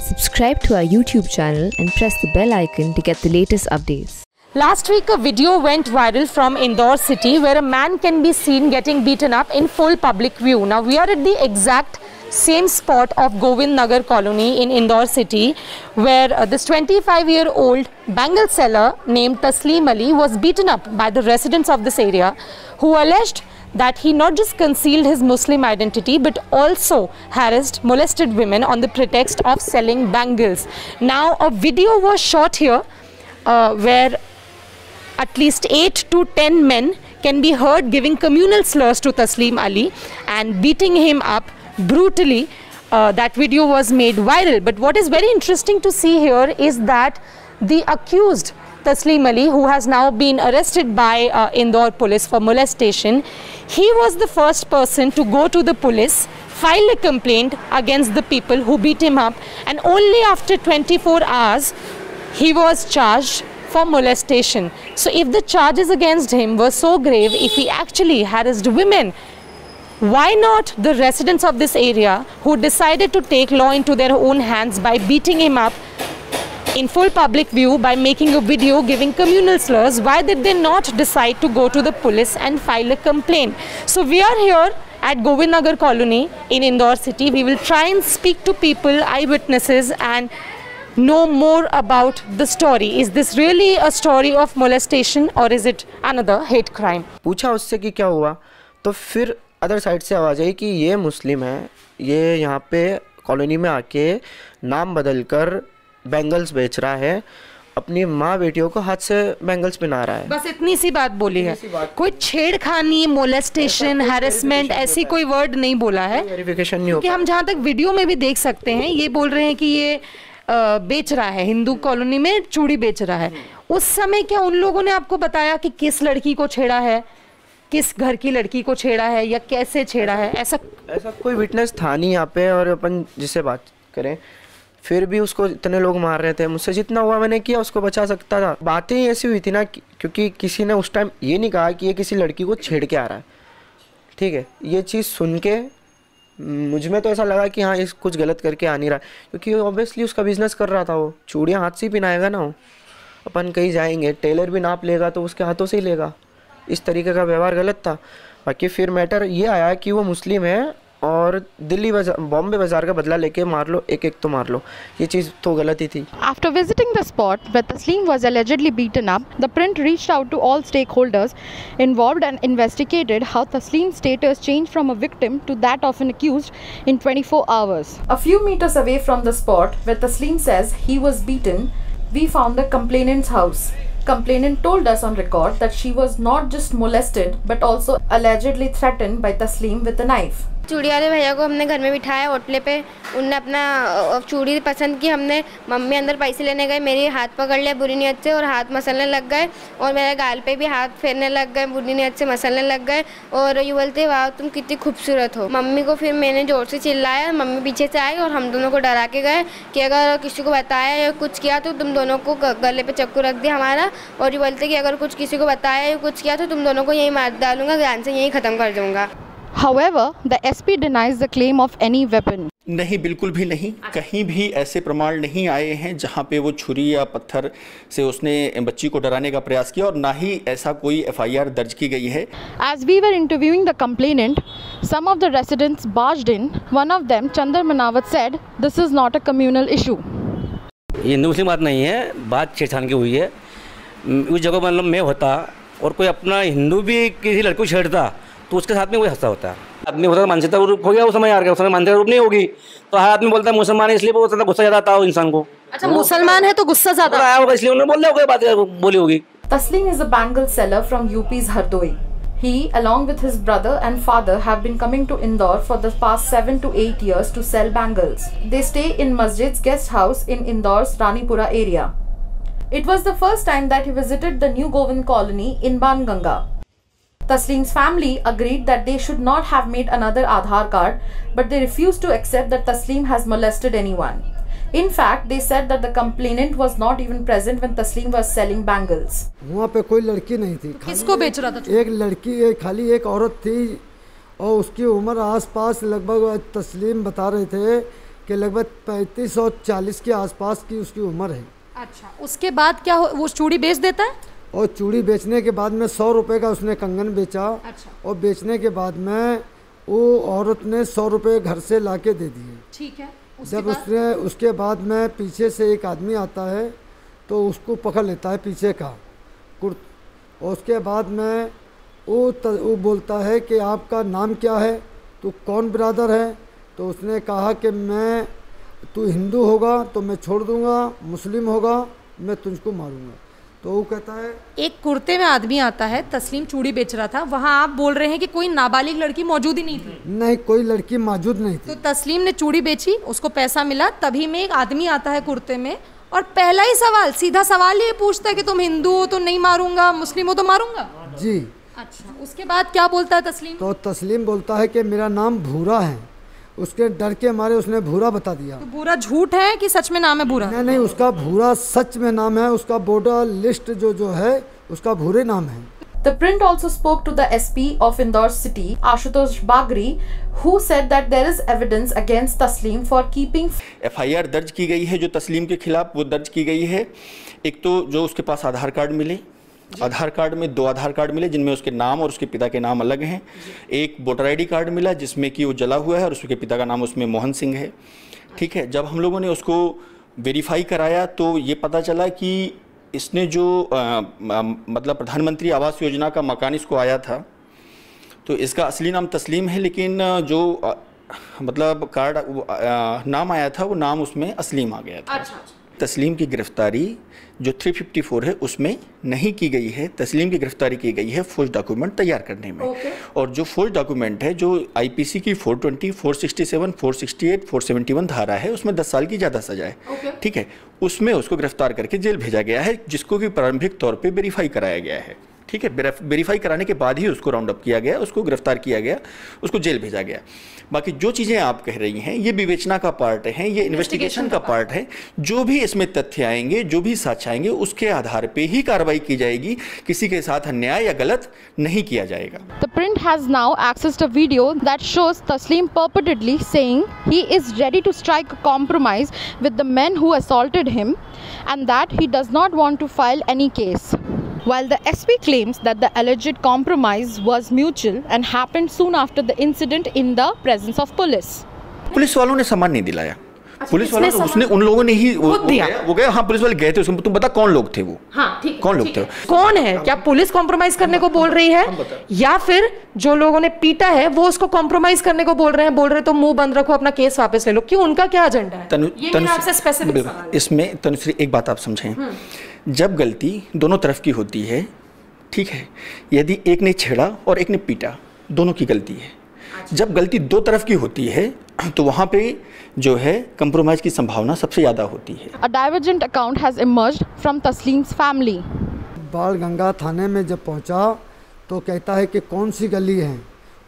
Subscribe to our YouTube channel and press the bell icon to get the latest updates. Last week, a video went viral from Indore city where a man can be seen getting beaten up in full public view. Now, we are at the exact same spot of Govind Nagar colony in Indore city where this 25-year-old bangle seller named Tasleem Ali was beaten up by the residents of this area who alleged that he not just concealed his Muslim identity but also harassed, molested women on the pretext of selling bangles. Now, a video was shot here where at least 8 to 10 men can be heard giving communal slurs to Tasleem Ali and beating him up brutally. That video was made viral. But what is very interesting to see here is that the accused Tasleem Ali, who has now been arrested by Indore police for molestation, he was the first person to go to the police, file a complaint against the people who beat him up, and only after 24 hours he was charged for molestation. So if the charges against him were so grave, if he actually harassed women, why not the residents of this area who decided to take law into their own hands by beating him up in full public view by making a video giving communal slurs? Why did they not decide to go to the police and file a complaint? So we are here at Govind Nagar colony in Indore city. We will try and speak to people, eyewitnesses, and know more about the story. Is this really a story of molestation or is it another hate crime? पूछा उससे कि क्या हुआ, तो फिर other side से आवाज़ आई कि ये मुस्लिम है, ये यहाँ पे कॉलोनी में आके नाम बदलकर बैंगल्स बेच रहा है, अपनी माँ बेटियों को हाथ से बैंगल्स पहना रहा है। बस इतनी सी बात बोली है, कोई छेड़खानी, मोलेस्टेशन, हैरेसमेंट ऐसी कोई वर्ड नहीं बोला है। वेरिफिकेशन नहीं हो कि हम जहाँ तक वीडियो में भी देख सकते हैं, ये बोल रहे हैं कि ये बेच रहा है, हिंदू कॉलोनी में चूड़ी बेच रहा है। उस समय क्या उन लोगों ने आपको बताया कि किस लड़की को छेड़ा है, किस घर की लड़की को छेड़ा है या कैसे छेड़ा है? ऐसा कोई विटनेस था नहीं यहाँ पे। और अपन जिससे बात करें, फिर भी उसको इतने लोग मार रहे थे। मुझसे जितना हुआ मैंने किया, उसको बचा सकता था। बातें ही ऐसी हुई थी ना, क्योंकि किसी ने उस टाइम ये नहीं कहा कि ये किसी लड़की को छेड़ के आ रहा है, ठीक है। ये चीज़ सुन के मुझ में तो ऐसा लगा कि हाँ, इस कुछ गलत करके आ नहीं रहा, क्योंकि ऑब्वियसली उसका बिजनेस कर रहा था। वो चूड़ियाँ हाथ से ही पहनाएगा ना। वो अपन कहीं जाएंगे, टेलर भी नाप लेगा तो उसके हाथों से ही लेगा। इस तरीके का व्यवहार गलत था। बाकी फिर मैटर ये आया कि वो मुस्लिम है और दिल्ली बॉम्बे बाजार का बदला लेके मार लो, एक तो मार लो, ये चीज़ तो गलत ही थी। After visiting the spot where Tasleem was allegedly beaten up, the print reached out to all stakeholders involved and investigated how Tasleem's status changed from a victim to that of an accused in 24 hours. A few meters away from the spot where Tasleem says he was beaten, we found the complainant's house. Complainant told us on record that she was not just molested but also allegedly threatened by Tasleem with a knife. चूड़ी वाले भैया को हमने घर में बिठाया होटले पे, उनने अपना चूड़ी पसंद की, हमने मम्मी अंदर पैसे लेने गए, मेरी हाथ पकड़ लिया बुरी नियत से और हाथ मसलने लग गए और मेरे गाल पे भी हाथ फेरने लग गए, बुरी नियत से मसलने लग गए और ये बोलते वाह तुम कितनी खूबसूरत हो। मम्मी को फिर मैंने ज़ोर से चिल्लाया, मम्मी पीछे से आई और हम दोनों को डरा के गए कि अगर किसी को बताया या कुछ किया तो तुम दोनों को गले पर चक्कू रख दिया हमारा, और ये बोलते कि अगर कुछ किसी को बताया या कुछ किया तो तुम दोनों को यहीं मार डालूंगा, जान से यहीं ख़त्म कर दूँगा। However, the SP denies the claim of any weapon. नहीं, बिल्कुल भी नहीं। कहीं भी ऐसे प्रमाण नहीं आए हैं जहां पे वो छुरी या पत्थर से उसने बच्ची को डराने का प्रयास किया, और ना ही ऐसा कोई FIR दर्ज की गई है। As we were interviewing the complainant, some of the residents barged in. One of them, Chandar Manawat, said, "This is not a communal issue." ये हिंदू मुस्लिम बात नहीं है, बात छेड़छाड़ की हुई है। उस जगह मतलब मैं होता और कोई अपना हिंदू भी किसी लड़के को छेड़ता तो उसके साथ में वही हंसता होता है। आदमी होता है मानसिकता रूप हो गया उस समय, यार उस समय मानसिकता रूप नहीं होगी तो हर आदमी बोलता है मुसलमान है, इसलिए बहुत ज़्यादा गुस्सा ज़्यादा आता है इंसान को। अच्छा, मुसलमान है तो गुस्सा ज़्यादा आया होगा, इसलिए उन्होंने बोल दिया होगा, बात बोली होगी। Tasleem is a bangle seller from UP's Hardoi. He, along with his brother and father, have been coming to Indore for the past 7 to 8 years to sell bangles. They stay in Masjid's guest house in Indore's Ranipura area. It was the first time that he visited the new Govind colony in Banganga. Tasleem's family agreed that they should not have made another Aadhaar card, but they refused to accept that Tasleem has molested anyone. In fact, they said that the complainant was not even present when Tasleem was selling bangles. वहाँ पे कोई लड़की नहीं थी। किसको बेच रहा था? एक लड़की, खाली एक औरत थी और उसकी उम्र आसपास लगभग तस्लीम बता रहे थे कि लगभग 35 और 40 के आसपास की उसकी उम्र है। अच्छा, उसके बाद क्या वो चूड़ी बेच देता है? और चूड़ी बेचने के बाद में 100 रुपये का उसने कंगन बेचा। अच्छा। और बेचने के बाद में वो औरत ने 100 रुपये घर से लाके दे दिए। ठीक है। जब उसके बाद में पीछे से एक आदमी आता है तो उसको पकड़ लेता है पीछे का कुर्त। और उसके बाद में वो बोलता है कि आपका नाम क्या है, तू कौन ब्रदर है? तो उसने कहा कि तू हिंदू होगा तो मैं छोड़ दूंगा, मुस्लिम होगा मैं तुझको मारूंगा। तो वो कहता है, एक कुर्ते में आदमी आता है, तस्लीम चूड़ी बेच रहा था, वहाँ आप बोल रहे हैं कि कोई नाबालिग लड़की मौजूद ही नहीं थी? नहीं, कोई लड़की मौजूद नहीं थी। तो तस्लीम ने चूड़ी बेची, उसको पैसा मिला, तभी में एक आदमी आता है कुर्ते में और पहला ही सवाल, सीधा सवाल ये पूछता है कि तुम हिंदू हो तो नहीं मारूंगा, मुस्लिम हो तो मारूंगा? जी। अच्छा, उसके बाद क्या बोलता है तस्लीम? तो तस्लीम बोलता है कि मेरा नाम भूरा है। उसके डर के मारे उसने भूरा बता दिया। तो भूरा झूठ है कि सच में नाम है भूरा? नहीं, उसका भूरा सच में नाम है। उसका वोटर लिस्ट जो है उसका भूरे नाम है। The print also spoke to the SP of Indore city, Ashutosh Bagri, who said that there is evidence against Taslim for keeping FIR दर्ज की गई है जो तस्लीम के खिलाफ, वो दर्ज की गई है। एक तो जो उसके पास आधार कार्ड मिले, आधार कार्ड में 2 आधार कार्ड मिले जिनमें उसके नाम और उसके पिता के नाम अलग हैं। एक वोटर ID कार्ड मिला जिसमें कि वो जला हुआ है और उसके पिता का नाम उसमें मोहन सिंह है। ठीक है, जब हम लोगों ने उसको वेरीफाई कराया तो ये पता चला कि इसने जो मतलब प्रधानमंत्री आवास योजना का मकान इसको आया था, तो इसका असली नाम तस्लीम है, लेकिन जो मतलब कार्ड नाम आया था वो नाम उसमें असलीम आ गया था। अच्छा। तस्लीम की गिरफ्तारी जो 354 है उसमें नहीं की गई है। तस्लीम की गिरफ्तारी की गई है फौज डॉक्यूमेंट तैयार करने में। और जो फौज डॉक्यूमेंट है जो IPC की 420, 467, 468, 471 धारा है उसमें 10 साल की ज़्यादा सजा है। ठीक है, उसमें उसको गिरफ्तार करके जेल भेजा गया है, जिसको कि प्रारंभिक तौर पे वेरीफाई कराया गया है। ठीक है, वेरीफाई कराने के बाद ही उसको राउंड अप किया गया, उसको गिरफ्तार किया गया, उसको जेल भेजा गया। बाकी जो चीज़ें आप कह रही हैं ये विवेचना का पार्ट है, ये इन्वेस्टिगेशन का पार्ट है। जो भी इसमें तथ्य आएंगे, जो भी साक्ष्य आएंगे, उसके आधार पे ही कार्रवाई की जाएगी। किसी के साथ अन्याय या गलत नहीं किया जाएगा। The print has now accessed a video that shows Taslim purportedly saying he is ready to strike a compromise with the men who assaulted him and that he does not want to file any case. While the SP claims that the alleged compromise was mutual and happened soon after the incident in the presence of police. Police वालों ने सामान नहीं दिलाया। Police वालों ने उसने उन लोगों ने ही वो गया। हाँ, पुलिस वाले गए थे, उसमें तुम बता कौन लोग थे वो? हाँ, ठीक, कौन लोग थे? कौन है? क्या पुलिस कॉम्प्रोमाइज करने को बोल रही है या फिर जो लोगों ने पीटा है वो उसको कॉम्प्रोमाइज करने को बोल रहे हैं तो मुंह बंद रखो, अपना केस वापस ले लो? क्यों, उनका क्या एजेंडा है? ये मेरा आपसे स्पेसिफिक सवाल है। इसमें तनुश्री एक बात आप समझें, जब गलती दोनों तरफ की होती है, ठीक है, यदि एक ने छेड़ा और एक ने पीटा, दोनों की गलती है। जब गलती 2 तरफ की होती है तो वहाँ पे जो है कंप्रोमाइज की संभावना सबसे ज़्यादा होती है। A divergent account has emerged from Taslim's family. Banganga थाने में जब पहुँचा तो कहता है कि कौन सी गली है,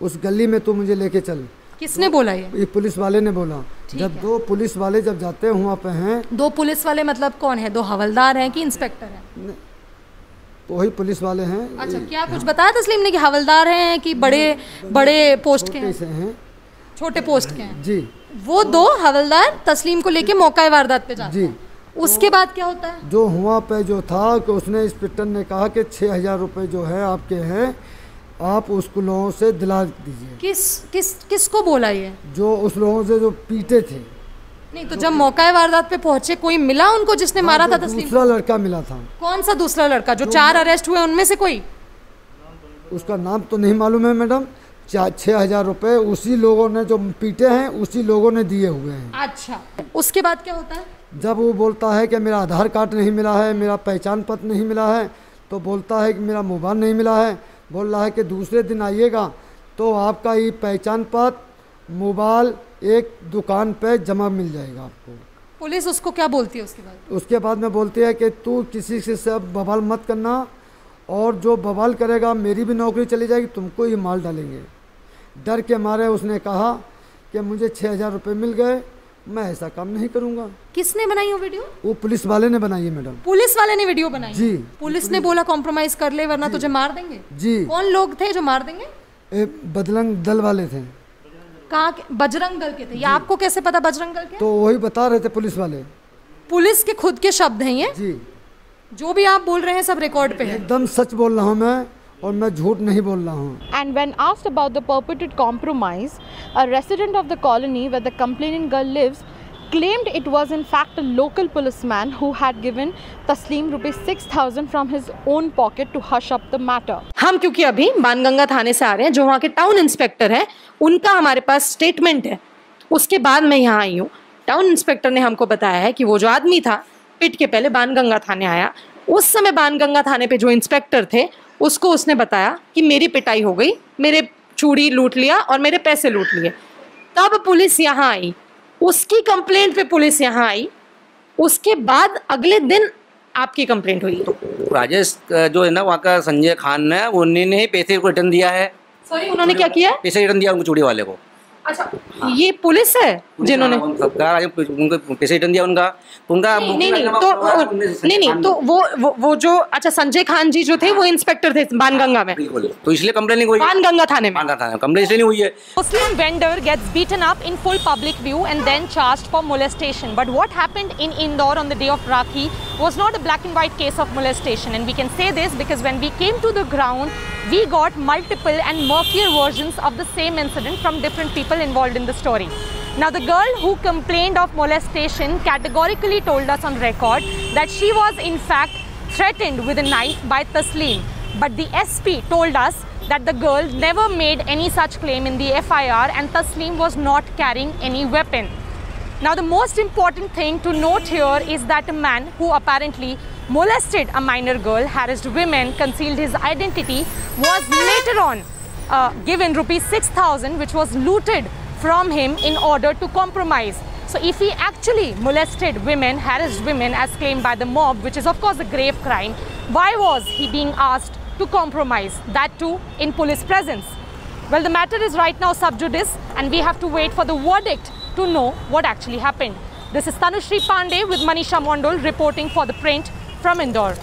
उस गली में तू मुझे लेके चल। किसने बोला ये पुलिस वाले ने बोला। जब 2 पुलिस वाले जब जाते हैं वहाँ पे हैं। 2 पुलिस वाले मतलब कौन है? 2 हवलदार हैं कि इंस्पेक्टर हैं? वही पुलिस वाले हैं। अच्छा, क्या कुछ बताया तस्लीम ने कि हवलदार हैं कि बड़े पोस्ट के हैं? छोटे पोस्ट के हैं। जी। वो 2 हवलदार तस्लीम को लेके मौका वारदात पे जाते हैं। उसके बाद क्या होता है? जो हुआ पे जो था कि उसने इंस्पेक्टर ने कहा कि 6000 रुपये जो है आपके हैं, आप उसको लोगों से दिला दीजिए। किसको बोला ये? जो उस लोगों से जो पीटे थे। नहीं, तो जब मौका वारदात पे पहुंचे कोई मिला उनको जिसने मारा था तस्लीम? दूसरा लड़का मिला था। कौन सा दूसरा लड़का? जो 4 अरेस्ट हुए उनमें से कोई? उसका नाम तो नहीं मालूम है मैडम। 6000 रुपये उसी लोगों ने जो पीटे हैं उसी लोगों ने दिए हुए हैं। अच्छा, उसके बाद क्या होता है? जब वो बोलता है कि मेरा आधार कार्ड नहीं मिला है, मेरा पहचान पत्र नहीं मिला है, तो बोलता है कि मेरा मोबाइल नहीं मिला है। बोल रहा है कि दूसरे दिन आइएगा तो आपका ये पहचान पत्र, मोबाइल एक दुकान पे जमा मिल जाएगा आपको। पुलिस उसको क्या बोलती है उसके बाद? उसके बाद में बोलती है कि तू किसी से सब बवाल मत करना, और जो बवाल करेगा मेरी भी नौकरी चली जाएगी, तुमको ही माल डालेंगे। डर के मारे उसने कहा कि मुझे 6000 रुपये मिल गए, मैं ऐसा काम नहीं करूंगा। किसने बनाई वो वीडियो? वो पुलिस वाले ने बनाई है मैडम। पुलिस वाले ने वीडियो बनाई? जी। पुलिस ने बोला कॉम्प्रोमाइज कर ले वरना तुझे मार देंगे? जी। कौन लोग थे जो मार देंगे? बजरंग दल वाले थे। कहाँ के? बजरंग दल के थे? या आपको कैसे पता बजरंग दल के? तो वही बता रहे थे पुलिस वाले। पुलिस के खुद के शब्द हैं ये? जी। जो भी आप बोल रहे हैं सब रिकॉर्ड पे है? एकदम सच बोल रहा हूँ मैं, और मैं झूठ नहीं बोल रहा हूँ। And when asked about the purported compromise, a resident of the colony where the complaining girl lives claimed it was in fact a local policeman who had given Taslim rupees 6,000 from his own pocket to hush up the matter. हम क्योंकि अभी बाणगंगा थाने से आ रहे हैं, जो वहाँ के town inspector है उनका हमारे पास स्टेटमेंट है, उसके बाद मैं यहाँ आई हूँ। टाउन इंस्पेक्टर ने हमको बताया है कि वो जो आदमी था पिट के पहले बाणगंगा थाने आया, उस समय बाणगंगा थाने पे जो इंस्पेक्टर थे उसको उसने बताया कि मेरी पिटाई हो गई, मेरे चूड़ी लूट लिया और मेरे पैसे लूट लिए। तब पुलिस यहाँ आई, उसकी कंप्लेंट पे पुलिस यहाँ आई, उसके बाद अगले दिन आपकी कंप्लेंट हुई। तो राजेश जो है ना वहाँ का संजय खान है, उन्होंने पैसे को रिटर्न दिया है। सॉरी, उन्होंने क्या किया? पैसे रिटर्न दिया उनको, चूड़ी वाले को। अच्छा, ये पुलिस है जिन्होंने उनको पैसे रिटर्न दिया उनका नहीं तो वो जो अच्छा संजय खान जी जो थे वो इंस्पेक्टर थे बाणगंगा में, तो इसलिए कंप्लेन नहीं हुई बाणगंगा थाने में। कंप्लेन इसलिए नहीं हुई है। Muslim vendor gets beaten up in full public view and then charged for molestation. But what happened in Indore on the day of Rakhi was not a black and white case of molestation, and we can say this because when we came to the ground, we got multiple and murkier versions of the same incident from different people involved in the story. Now, the girl who complained of molestation categorically told us on record that she was in fact threatened with a knife by Taslim. But the SP told us that the girl never made any such claim in the FIR and Taslim was not carrying any weapon. Now, the most important thing to note here is that a man who apparently molested a minor girl, harassed women, concealed his identity, was later on given rupees 6,000 which was looted from him in order to compromise. So if he actually molested women, harassed women as claimed by the mob, which is of course a grave crime, why was he being asked to compromise, that too in police presence? Well, the matter is right now sub judice and we have to wait for the verdict to know what actually happened. This is Tanushri Pandey with Manisha Mondol reporting for The Print from Indore.